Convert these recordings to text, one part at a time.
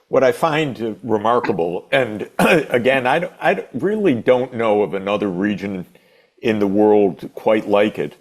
What I find remarkable, and again, I really don't know of another region in the world quite like it.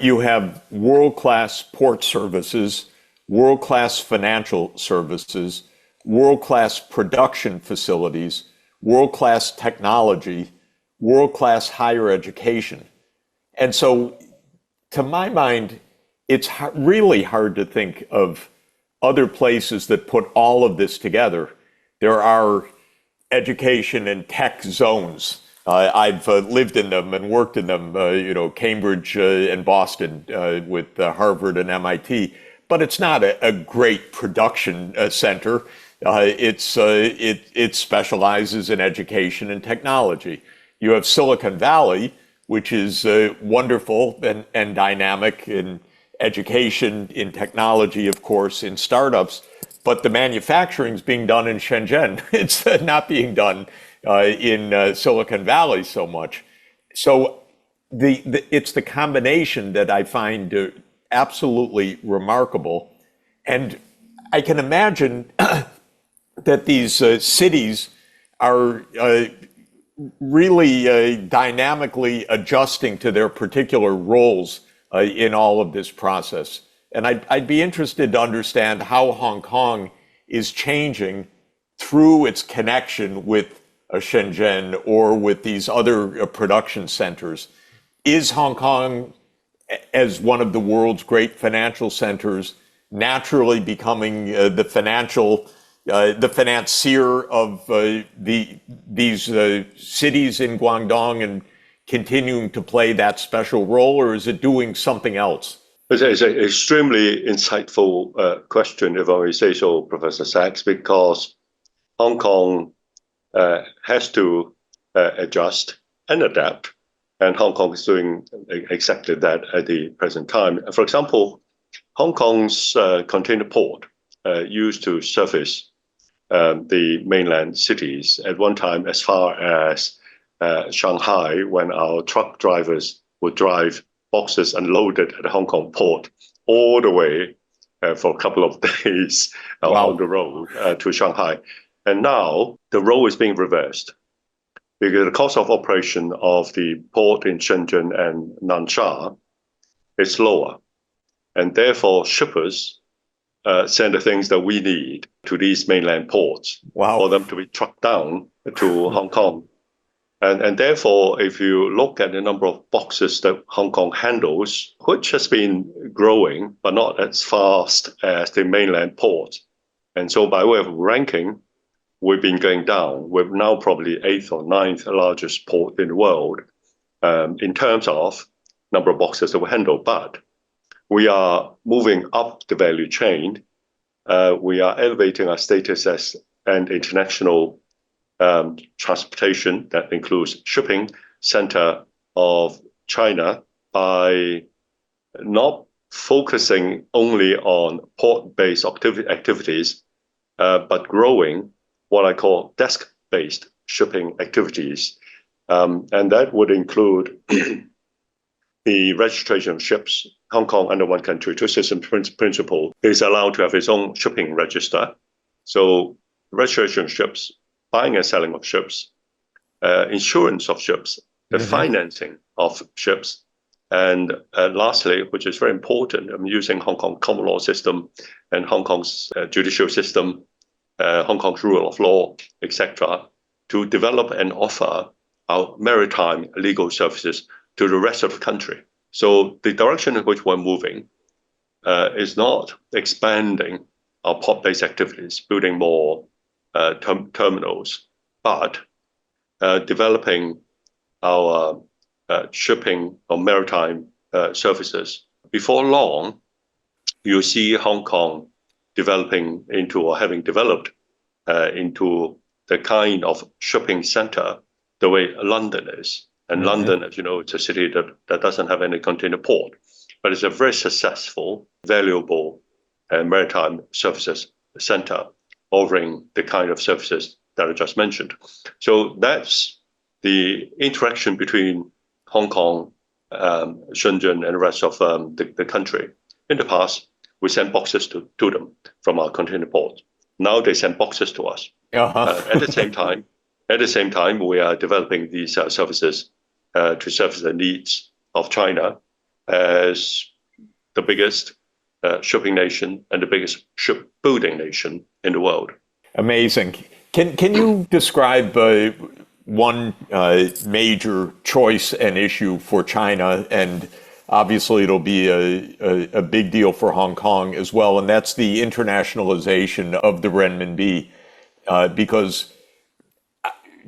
You have world-class port services, world-class financial services, world-class production facilities, world-class technology, world-class higher education. And so, to my mind, it's really hard to think of other places that put all of this together. There are education and tech zones. I've lived in them and worked in them, Cambridge and Boston with Harvard and MIT. But it's not a great production center. It specializes in education and technology. You have Silicon Valley, which is wonderful and dynamic in education, in technology, of course, in startups, but the manufacturing is being done in Shenzhen. It's not being done in Silicon Valley so much. So it's the combination that I find absolutely remarkable. And I can imagine that these cities are really dynamically adjusting to their particular roles in all of this process. And I'd be interested to understand how Hong Kong is changing through its connection with Shenzhen or with these other production centers. Is Hong Kong, as one of the world's great financial centers, naturally becoming the financier of these cities in Guangdong and continuing to play that special role, or is it doing something else? It's an extremely insightful question, if I may say so, Professor Sachs, because Hong Kong has to adjust and adapt, and Hong Kong is doing exactly that at the present time. For example, Hong Kong's container port used to service the mainland cities at one time as far as Shanghai, when our truck drivers would drive boxes unloaded at the Hong Kong port all the way for a couple of days on the road to Shanghai. And now the role is being reversed because the cost of operation of the port in Shenzhen and Nansha is lower. And therefore shippers send the things that we need to these mainland ports for them to be trucked down to Hong Kong. And therefore, if you look at the number of boxes that Hong Kong handles, which has been growing, but not as fast as the mainland port. And so by way of ranking, we've been going down. We're now probably 8th or 9th largest port in the world in terms of number of boxes that we handle. But we are moving up the value chain. We are elevating our status as an international transportation that includes shipping center of China by not focusing only on port-based activities, but growing what I call desk-based shipping activities. And that would include the registration of ships. Hong Kong, under one country, two systems principle, is allowed to have its own shipping register. So registration of ships, buying and selling of ships, insurance of ships, the financing of ships, and lastly, which is very important, I'm using Hong Kong common law system and Hong Kong's judicial system, Hong Kong's rule of law, etc., to develop and offer our maritime legal services to the rest of the country. So the direction in which we're moving is not expanding our port-based activities, building more terminals, but developing our shipping or maritime services. Before long, you'll see Hong Kong developing into, or having developed into, the kind of shipping center the way London is. And London, as you know, it's a city that doesn't have any container port, but it's a very successful, valuable maritime services center, offering the kind of services that I just mentioned. So that's the interaction between Hong Kong, Shenzhen, and the rest of the country. In the past, we sent boxes to them from our container ports. Now they send boxes to us. At the same time, we are developing these services to service the needs of China as the biggest shipping nation and the biggest shipbuilding nation in the world. Amazing. Can you describe one major choice and issue for China, and obviously it'll be a big deal for Hong Kong as well, and that's the internationalization of the renminbi, because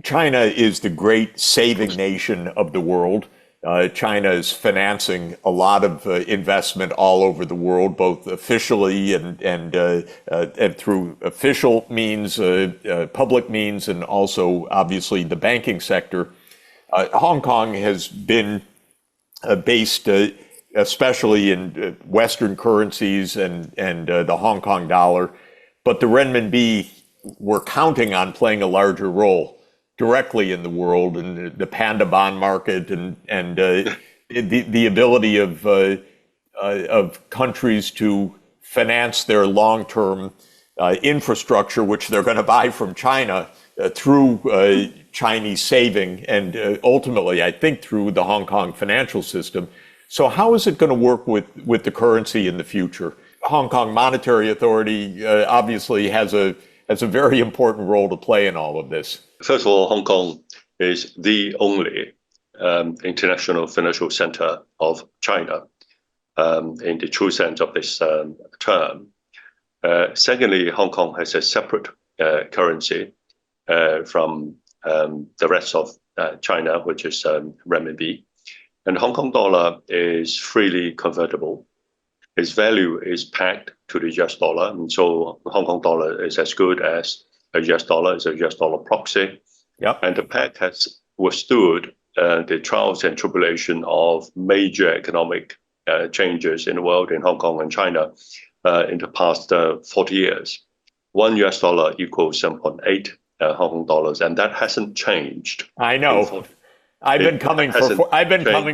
China is the great saving nation of the world. China is financing a lot of investment all over the world, both officially and through official means, public means, and also obviously the banking sector. Hong Kong has been based especially in Western currencies and the Hong Kong dollar, but the renminbi, we're counting on playing a larger role directly in the world, and the panda bond market, and the ability of countries to finance their long-term infrastructure, which they're going to buy from China through Chinese saving, and ultimately, I think, through the Hong Kong financial system. So how is it going to work with the currency in the future? Hong Kong Monetary Authority obviously has a very important role to play in all of this. First of all, Hong Kong is the only international financial center of China in the true sense of this term. Secondly, Hong Kong has a separate currency from the rest of China, which is renminbi. And Hong Kong dollar is freely convertible. Its value is pegged to the US dollar. And so Hong Kong dollar is as good as a US dollar, is a US dollar proxy. Yep. And the peg has withstood the trials and tribulation of major economic changes in the world, in Hong Kong and China, in the past 40 years. One US dollar equals 7.8 Hong Kong dollars, and that hasn't changed. I know. I've been coming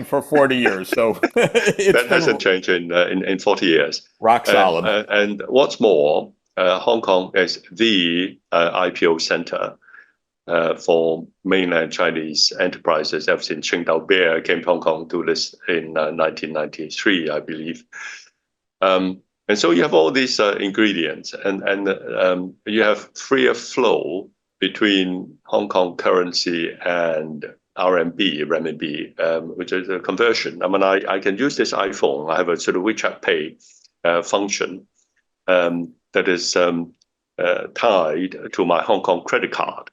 for 40 years, so that hasn't changed in 40 years. Rock solid. And what's more, Hong Kong is the IPO center for mainland Chinese enterprises ever since TAIPEI came to Hong Kong to list in 1993, I believe. And so you have all these ingredients, and you have freer flow between Hong Kong currency and RMB, renminbi, which is a conversion. I mean, I can use this iPhone. I have a sort of WeChat Pay function that is tied to my Hong Kong credit card.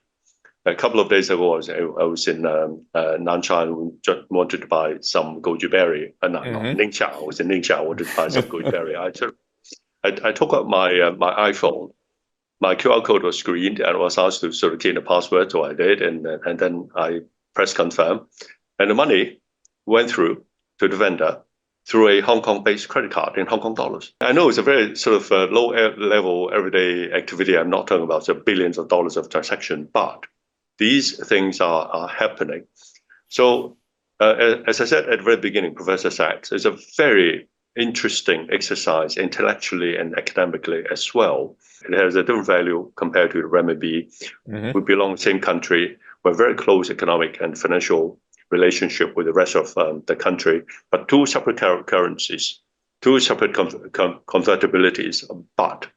A couple of days ago, I was in Nanshan, just wanted to buy some goji berry. Ningxia, I was in Ningxia, I wanted to buy some goji berry. I took out my iPhone. My QR code was screened and was asked to sort of key in a password, so I did, and then I pressed confirm, and the money went through to the vendor through a Hong Kong-based credit card in Hong Kong dollars. I know it's a very sort of low-level everyday activity. I'm not talking about the billions of dollars of transaction, but these things are happening. So, as I said at the very beginning, Professor Sachs, it's a very interesting exercise intellectually and academically as well. It has a different value compared to the renminbi. We belong to the same country. We're very close economic and financial relationship with the rest of the country, but two separate currencies, two separate convertibilities. But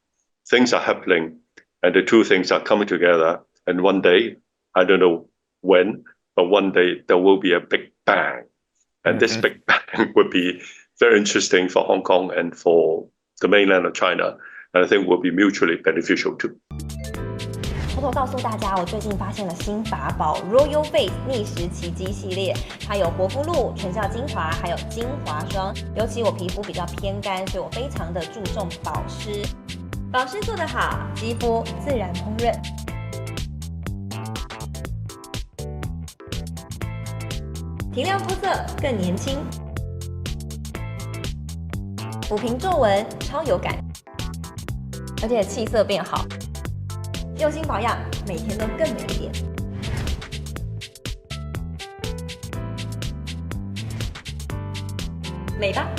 things are happening, and the two things are coming together. And one day, I don't know when, but one day there will be a big bang. And this big bang would be very interesting for Hong Kong and for the mainland of China, and I think will be mutually beneficial too. 偷偷告诉大家，我最近发现了新法宝 Royal Face 逆时奇迹系列，它有活肤露、全效精华，还有精华霜。尤其我皮肤比较偏干，所以我非常的注重保湿。保湿做得好，肌肤自然烹饪。提亮肤色更年轻，抚平皱纹超有感，而且气色变好。用心保养，每天都更美一点。美吧。